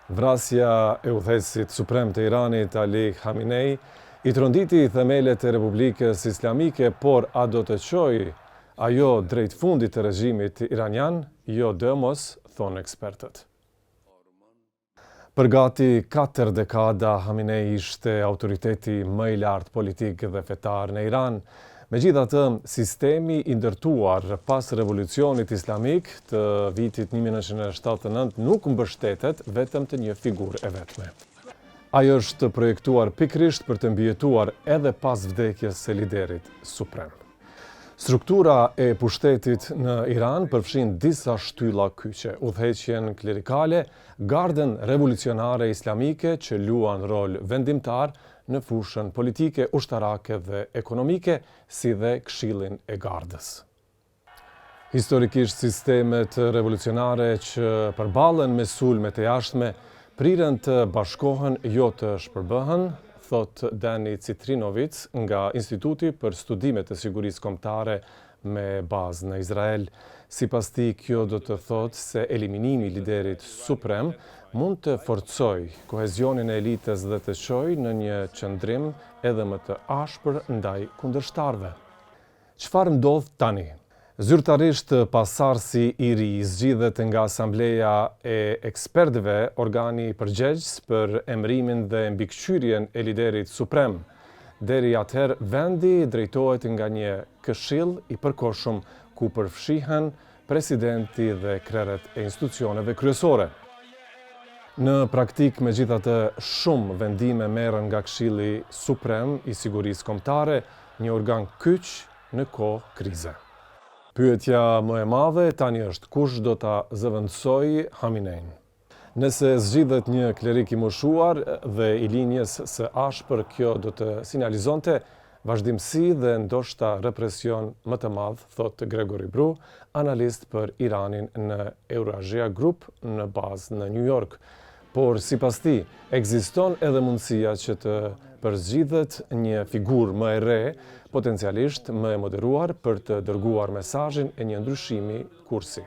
Vrasja e udhëheqësit suprem të Iranit Ali Khamenei i tronditi themelet e Republikës Islamike, por a do të çojë ajo drejt fundit të regjimit iranian? Jo dëmos, thonë ekspertët. Për gati 4 dekada, Khamenei ishte autoriteti më i lartë politik dhe fetar në Iran. Megjithatë, sistemi i ndërtuar pas revolucionit islamik të vitit 1979 nuk mbështetet vetëm të një figurë e vetme. Ajo është projektuar pikërisht për të mbijetuar edhe pas vdekjes së liderit suprem. Struktura e pushtetit në Iran përfshin disa shtylla kyçe: udhëheqjen klerikale, gardën revolucionare islamike që luan rol vendimtar në fushën politike, ushtarake dhe ekonomike, si dhe Këshillin e Gardës. Historikisht, sistemet revolucionare që përballen me sulmet e jashtme priren të bashkohen, jo të shpërbëhen, thot Dani Citrinovic nga Instituti për Studimet e Sigurisë Kombëtare me bazë në Izrael. Sipas tij, kjo do të thotë se eliminimi i liderit suprem mund të forcojë kohezionin e elitës dhe të çojë në një qëndrim edhe më të ashpër ndaj kundërshtarëve. Çfarë ndodh tani? Zyrtarisht, pasardhësi i ri zgjidhet nga Asambleja e Ekspertëve, organi përgjegjës për emërimin dhe mbikëqyrjen e liderit suprem. Deri atëherë, vendi drejtohet nga një këshill i përkohshëm ku përfshihen presidenti dhe krerët e institucioneve kryesore. Në praktik, megjithatë, shumë vendime merren nga Këshilli Suprem i Sigurisë Kombëtare, një organ kyç në kohë krize. Pyetja më e madhe tani është kush do ta zëvendësojë Khamenein. Nëse zgjidhet një klerik i moshuar dhe i linjës së ashpër, kjo do të sinjalizonte vazhdimsi dhe ndoshta represion më të madh, thot Gregory Bru, analist për Iranin në Eurasia Group në bazë në New York. Por sipas tij, ekziston edhe mundësia që të përzgjidhet një figurë më e re, potencialisht më e moderuar, për të dërguar mesazhin e një ndryshimi kursi.